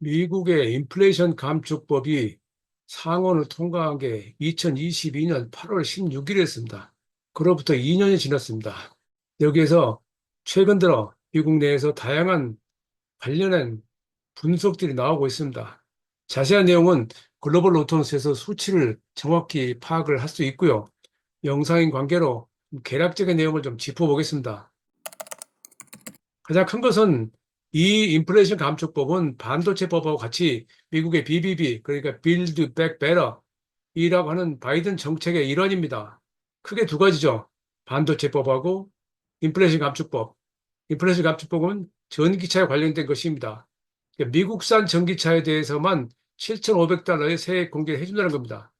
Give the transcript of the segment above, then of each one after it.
미국의 인플레이션 감축법이 상원을 통과한 게 2022년 8월 16일이었습니다. 그로부터 2년이 지났습니다. 여기에서 최근 들어 미국 내에서 다양한 관련한 분석들이 나오고 있습니다. 자세한 내용은 글로벌 노턴스에서 수치를 정확히 파악을 할 수 있고요. 영상인 관계로 개략적인 내용을 좀 짚어보겠습니다. 가장 큰 것은 이 인플레이션 감축법은 반도체법하고 같이 미국의 BBB, 그러니까 Build Back Better 이라고 하는 바이든 정책의 일환입니다. 크게 두 가지죠. 반도체법하고 인플레이션 감축법. 인플레이션 감축법은 전기차에 관련된 것입니다. 그러니까 미국산 전기차에 대해서만 7,500달러의 세액 공개를 해준다는 겁니다.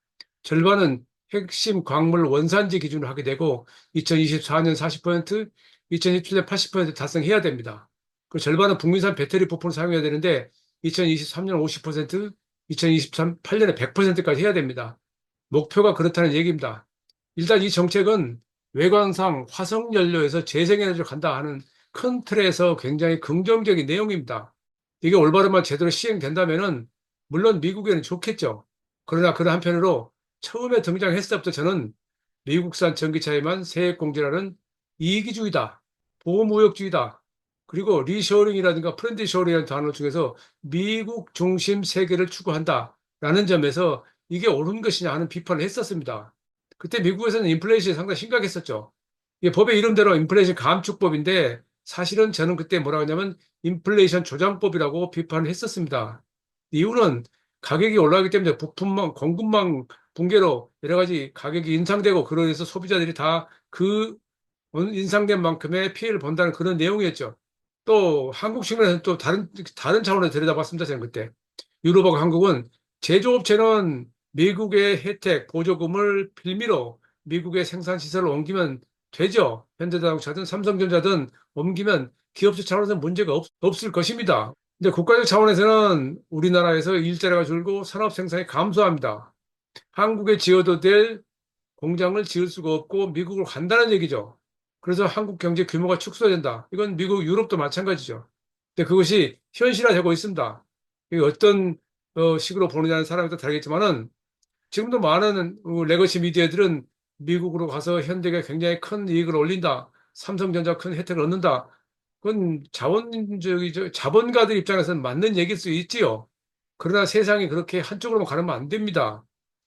절반은 핵심 광물 원산지 기준으로 하게 되고 2024년 40%, 2027년 80% 달성해야 됩니다. 그 절반은 북미산 배터리 부품을 사용해야 되는데 2023년 50%, 2028년에 100%까지 해야 됩니다. 목표가 그렇다는 얘기입니다. 일단 이 정책은 외관상 화석연료에서 재생에너지로 간다 하는 큰 틀에서 굉장히 긍정적인 내용입니다. 이게 올바르만 제대로 시행된다면은 물론 미국에는 좋겠죠. 그러나 그 한편으로 처음에 등장했을 때부터 저는 미국산 전기차에만 세액 공제라는 이기주의다, 보호무역주의다, 그리고 리쇼어링이라든가 프렌드쇼어링이라는 단어 중에서 미국 중심 세계를 추구한다라는 점에서 이게 옳은 것이냐 하는 비판을 했었습니다. 그때 미국에서는 인플레이션이 상당히 심각했었죠. 이게 법의 이름대로 인플레이션 감축법인데 사실은 저는 그때 뭐라고 하냐면 인플레이션 조장법이라고 비판을 했었습니다. 이유는 가격이 올라가기 때문에 부품망, 공급망 붕괴로 여러 가지 가격이 인상되고 그로 인해서 소비자들이 다 그 인상된 만큼의 피해를 본다는 그런 내용이었죠. 또 한국 측면에서는 또 다른 차원에서 들여다봤습니다. 저는 그때. 유럽하고 한국은 제조업체는 미국의 혜택, 보조금을 빌미로 미국의 생산 시설을 옮기면 되죠. 현대자동차든 삼성전자든 옮기면 기업체 차원에서 문제가 없을 것입니다. 근데 국가적 차원에서는 우리나라에서 일자리가 줄고 산업 생산이 감소합니다. 한국에 지어도 될 공장을 지을 수가 없고 미국으로 간다는 얘기죠. 그래서 한국 경제 규모가 축소된다. 이건 미국, 유럽도 마찬가지죠. 근데 그것이 현실화되고 있습니다. 이게 어떤 식으로 보느냐는 사람에 따라 다르겠지만은 지금도 많은 레거시 미디어들은 미국으로 가서 현대가 굉장히 큰 이익을 올린다. 삼성전자 큰 혜택을 얻는다. 그건 자본적이죠. 자본가들 입장에서는 맞는 얘기일 수 있지요. 그러나 세상이 그렇게 한쪽으로만 가면 안 됩니다.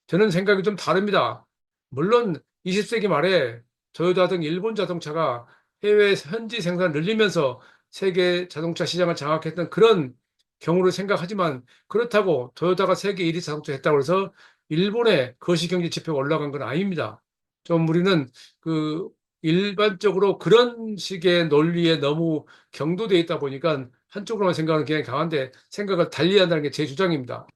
저는 생각이 좀 다릅니다. 물론 20세기 말에 토요타 등 일본 자동차가 해외 현지 생산을 늘리면서 세계 자동차 시장을 장악했던 그런 경우를 생각하지만 그렇다고 토요타가 세계 1위 자동차 했다고 해서 일본의 거시경제 지표가 올라간 건 아닙니다. 좀 우리는 그 일반적으로 그런 식의 논리에 너무 경도돼 있다 보니까 한쪽으로만 생각하는 경향이 강한데 생각을 달리한다는 게 제 주장입니다.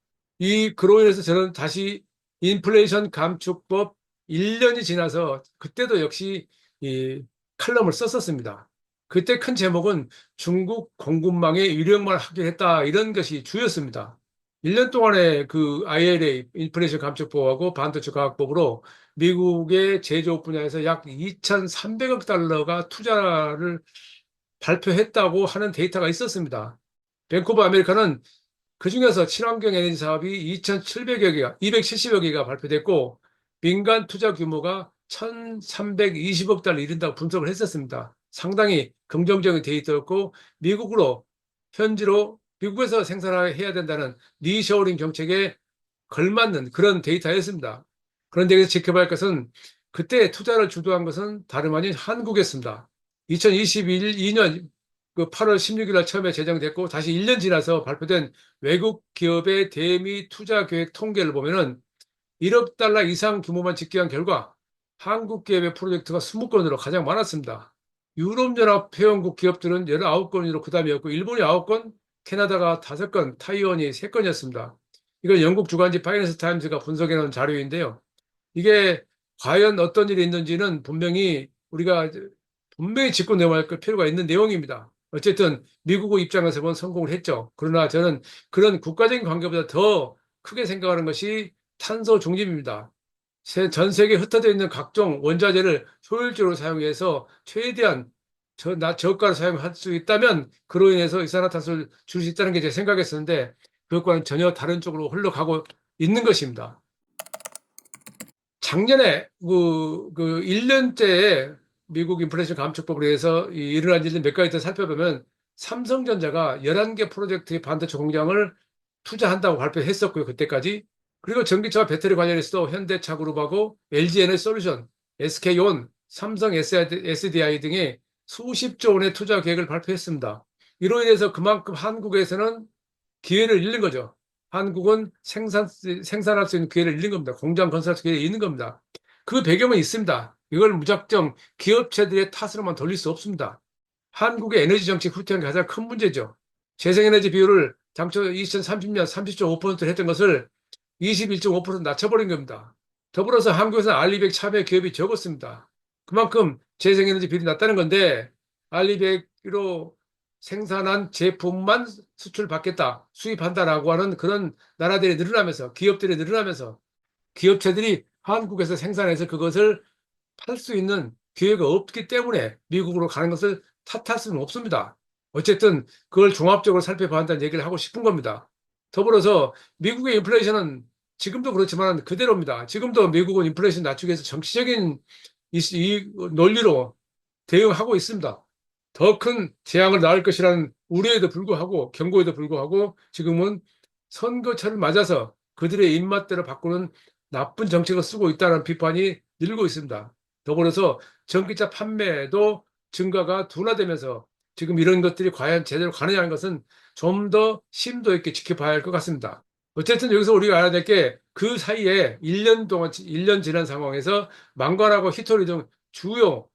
그로 인해서 저는 다시 인플레이션 감축법 1년이 지나서 그때도 역시 이 칼럼을 썼었습니다. 그때 큰 제목은 중국 공급망에 유령만 하게 했다 이런 것이 주였습니다. 1년 동안에 그 IRA 인플레이션 감축법하고 반도체 가격법으로 미국의 제조업 분야에서 약 2,300억 달러가 투자를 발표했다고 하는 데이터가 있었습니다. 뱅크 오브 아메리카는 그중에서 친환경 에너지 사업이 2,700여 개가, 270여 개가 발표됐고, 민간 투자 규모가 1,320억 달러 이른다고 분석을 했었습니다. 상당히 긍정적인 데이터였고, 미국으로, 현지로, 미국에서 생산해야 된다는 리셔어링 정책에 걸맞는 그런 데이터였습니다. 그런데 여기서 지켜봐야 할 것은 그때 투자를 주도한 것은 다름 아닌 한국이었습니다. 2022년 그 8월 16일 날 처음에 제정됐고 다시 1년 지나서 발표된 외국 기업의 대미 투자 계획 통계를 보면은 1억 달러 이상 규모만 집계한 결과 한국 기업의 프로젝트가 20건으로 가장 많았습니다. 유럽연합 회원국 기업들은 19건으로 그 다음이었고 일본이 9건, 캐나다가 5건, 타이완이 3건이었습니다. 이건 영국 주간지 파이낸스 타임즈가 분석해 놓은 자료인데요. 이게 과연 어떤 일이 있는지는 우리가 분명히 짚고 넘어갈 필요가 있는 내용입니다. 어쨌든 미국의 입장에서 보면 성공을 했죠. 그러나 저는 그런 국가적인 관계보다 더 크게 생각하는 것이 탄소 중립입니다. 전 세계에 흩어져 있는 각종 원자재를 효율적으로 사용해서 최대한 저가를 사용할 수 있다면 그로 인해서 이산화탄소를 줄 수 있다는 게 제 생각이었었는데 그것과는 전혀 다른 쪽으로 흘러가고 있는 것입니다. 작년에 그 1년째에 미국 인플레이션 감축법에 의해서 일어난 일들 몇 가지 더 살펴보면 삼성전자가 11개 프로젝트의 반도체 공장을 투자한다고 발표했었고요. 그때까지. 그리고 전기차와 배터리 관련해서도 현대차그룹하고 LG에너지솔루션, SK온, 삼성 SDI 등의 수십조 원의 투자 계획을 발표했습니다. 이로 인해서 그만큼 한국에서는 기회를 잃는 거죠. 한국은 생산할 수 있는 기회를 잃는 겁니다. 공장 건설할 수 있는 기회를 잃는 겁니다. 그 배경은 있습니다. 이걸 무작정 기업체들의 탓으로만 돌릴 수 없습니다. 한국의 에너지 정책 후퇴한 게 가장 큰 문제죠. 재생에너지 비율을 당초 2030년 30.5%를 했던 것을 21.5% 낮춰버린 겁니다. 더불어서 한국에서는 알리백 참여 기업이 적었습니다. 그만큼 재생에너지 비율이 낮다는 건데 알리백으로 생산한 제품만 수출받겠다, 수입한다라고 하는 그런 나라들이 늘어나면서 기업들이 늘어나면서 기업체들이 한국에서 생산해서 그것을 팔 수 있는 기회가 없기 때문에 미국으로 가는 것을 탓할 수는 없습니다. 어쨌든 그걸 종합적으로 살펴봐야 한다는 얘기를 하고 싶은 겁니다. 더불어서 미국의 인플레이션은 지금도 그렇지만 그대로입니다. 지금도 미국은 인플레이션 낮추기 위해서 정치적인 이 논리로 대응하고 있습니다. 더 큰 재앙을 낳을 것이라는 우려에도 불구하고 경고에도 불구하고 지금은 선거철을 맞아서 그들의 입맛대로 바꾸는 나쁜 정책을 쓰고 있다는 비판이 늘고 있습니다. 더불어서 전기차 판매도 증가가 둔화되면서 지금 이런 것들이 과연 제대로 가느냐 하는 것은 좀 더 심도 있게 지켜봐야 할 것 같습니다. 어쨌든 여기서 우리가 알아야 될 게 그 사이에 1년 동안, 1년 지난 상황에서 망관하고 히토리 등 주요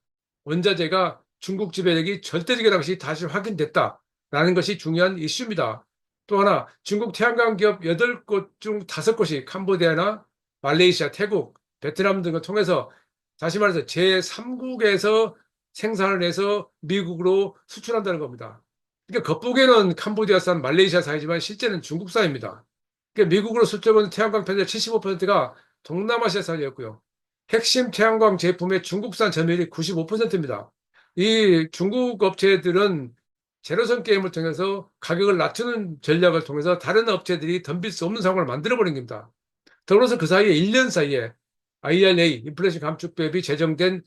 원자재가 중국 지배력이 절대적이라는 것이 다시 확인됐다라는 것이 중요한 이슈입니다. 또 하나, 중국 태양광 기업 8곳 중 5곳이 캄보디아나 말레이시아, 태국, 베트남 등을 통해서 다시 말해서 제3국에서 생산을 해서 미국으로 수출한다는 겁니다. 그러니까 겉보기에는 캄보디아산, 말레이시아산이지만 실제는 중국산입니다. 그러니까 미국으로 수출하는 태양광 패널 75%가 동남아시아산이었고요. 핵심 태양광 제품의 중국산 점유율이 95%입니다. 이 중국 업체들은 제로섬 게임을 통해서 가격을 낮추는 전략을 통해서 다른 업체들이 덤빌 수 없는 상황을 만들어버린 겁니다. 더불어서 그 사이에 1년 사이에 IRA, 인플레이션 감축법이 제정된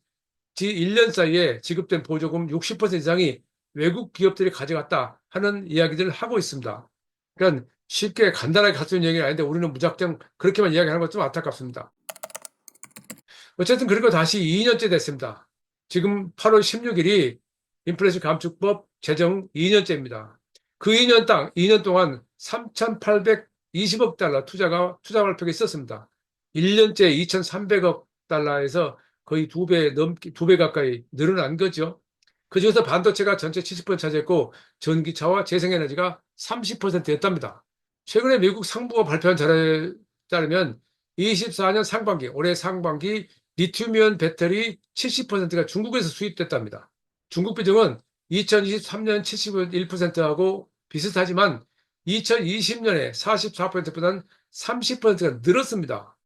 지 1년 사이에 지급된 보조금 60% 이상이 외국 기업들이 가져갔다 하는 이야기들을 하고 있습니다. 그러니까 쉽게 간단하게 갈 수 있는 얘기는 아닌데 우리는 무작정 그렇게만 이야기하는 것 좀 안타깝습니다. 어쨌든 그리고 다시 2년째 됐습니다. 지금 8월 16일이 인플레이션 감축법 제정 2년째입니다. 그 2년 동안 3,820억 달러 투자 발표가 있었습니다. 1년째 2,300억 달러에서 거의 두 배 가까이 늘어난 거죠. 그중에서 반도체가 전체 70% 차지했고 전기차와 재생에너지가 30%였답니다. 최근에 미국 상부가 발표한 자료에 따르면 24년 상반기, 올해 상반기 리튬이온 배터리 70%가 중국에서 수입됐답니다. 중국 비중은 2023년 71%하고 비슷하지만 2020년에 44%보다는 30%가 늘었습니다.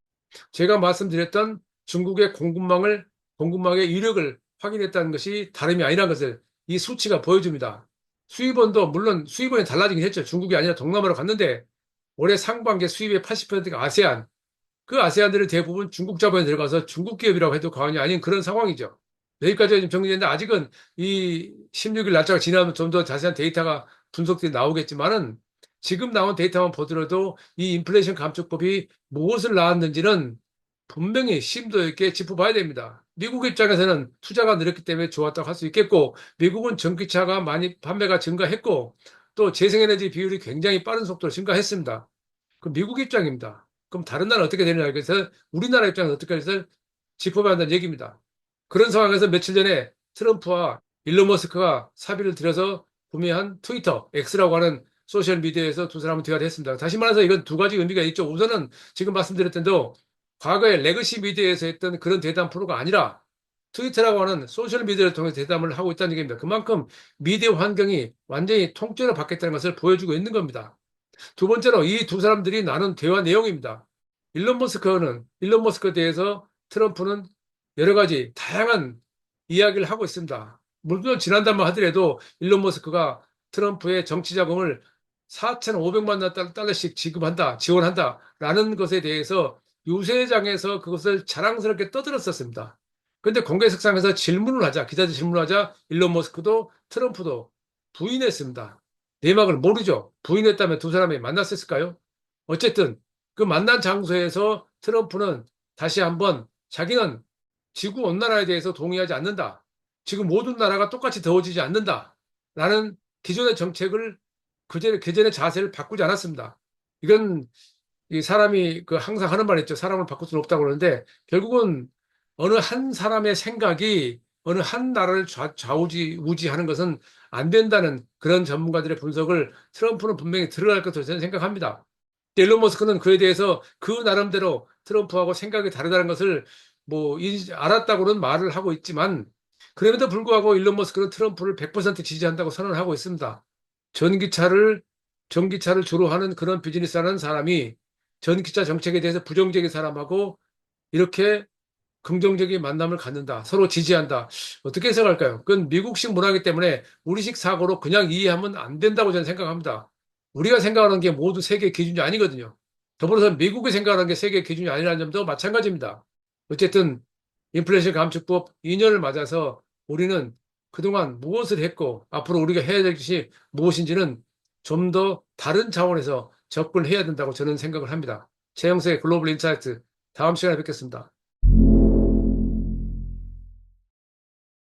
제가 말씀드렸던 중국의 공급망의 이력을 확인했다는 것이 다름이 아니라는 것을 이 수치가 보여줍니다. 수입원도 물론 수입원이 달라지긴 했죠. 중국이 아니라 동남아로 갔는데 올해 상반기 수입의 80%가 아세안, 그 아세안들은 대부분 중국 자본에 들어가서 중국 기업이라고 해도 과언이 아닌 그런 상황이죠. 여기까지가 좀 정리됐는데 아직은 이 16일 날짜가 지나면 좀 더 자세한 데이터가 분석들이 나오겠지만은 지금 나온 데이터만 보더라도 이 인플레이션 감축법이 무엇을 낳았는지는 분명히 심도 있게 짚어봐야 됩니다. 미국 입장에서는 투자가 늘었기 때문에 좋았다고 할 수 있겠고, 미국은 전기차가 많이 판매가 증가했고, 또 재생에너지 비율이 굉장히 빠른 속도로 증가했습니다. 그 미국 입장입니다. 그럼 다른 나라는 어떻게 되느냐 해서 우리나라 입장에서 어떻게 해서 짚어봐야 한다는 얘기입니다. 그런 상황에서 며칠 전에 트럼프와 일론 머스크가 사비를 들여서 구매한 트위터, X라고 하는 소셜미디어에서 두 사람은 대화를 했습니다. 다시 말해서 이건 두 가지 의미가 있죠. 우선은 지금 말씀드렸던 대로 과거에 레거시 미디어에서 했던 그런 대담 프로가 아니라 트위터라고 하는 소셜미디어를 통해서 대담을 하고 있다는 얘기입니다. 그만큼 미디어 환경이 완전히 통째로 바뀌었다는 것을 보여주고 있는 겁니다. 두 번째로 이 두 사람들이 나눈 대화 내용입니다. 일론 머스크에 대해서 트럼프는 여러 가지 다양한 이야기를 하고 있습니다. 물론 지난달만 하더라도 일론 머스크가 트럼프의 정치 자금을 4,500만 달러씩 지급한다, 지원한다라는 것에 대해서 유세장에서 그것을 자랑스럽게 떠들었었습니다. 그런데 공개석상에서 질문을 하자, 기자들 질문을 하자 일론 머스크도 트럼프도 부인했습니다. 내막을 모르죠. 부인했다면 두 사람이 만났을까요? 어쨌든 그 만난 장소에서 트럼프는 다시 한번 자기는 지구 온난화에 대해서 동의하지 않는다. 지금 모든 나라가 똑같이 더워지지 않는다. 라는 기존의 정책을 그전의 자세를 바꾸지 않았습니다. 이건 이 사람이 그 항상 하는 말 있죠. 사람을 바꿀 수는 없다고 그러는데 결국은 어느 한 사람의 생각이 어느 한 나라를 좌우지우지하는 것은 안 된다는 그런 전문가들의 분석을 트럼프는 분명히 들어갈 것으로 저는 생각합니다. 일론 머스크는 그에 대해서 그 나름대로 트럼프하고 생각이 다르다는 것을 뭐 알았다고는 말을 하고 있지만 그럼에도 불구하고 일론 머스크는 트럼프를 100% 지지한다고 선언하고 있습니다. 전기차를 전기차를 주로 하는 그런 비즈니스 하는 사람이 전기차 정책에 대해서 부정적인 사람하고 이렇게 긍정적인 만남을 갖는다. 서로 지지한다. 어떻게 해석할까요? 그건 미국식 문화이기 때문에 우리식 사고로 그냥 이해하면 안 된다고 저는 생각합니다. 우리가 생각하는 게 모두 세계 기준이 아니거든요. 더불어서 미국이 생각하는 게 세계 기준이 아니라는 점도 마찬가지입니다. 어쨌든 인플레이션 감축법 2년을 맞아서 우리는 그동안 무엇을 했고 앞으로 우리가 해야 될 것이 무엇인지는 좀 더 다른 차원에서 접근해야 된다고 저는 생각을 합니다. 최영수의 글로벌 인사이트 다음 시간에 뵙겠습니다.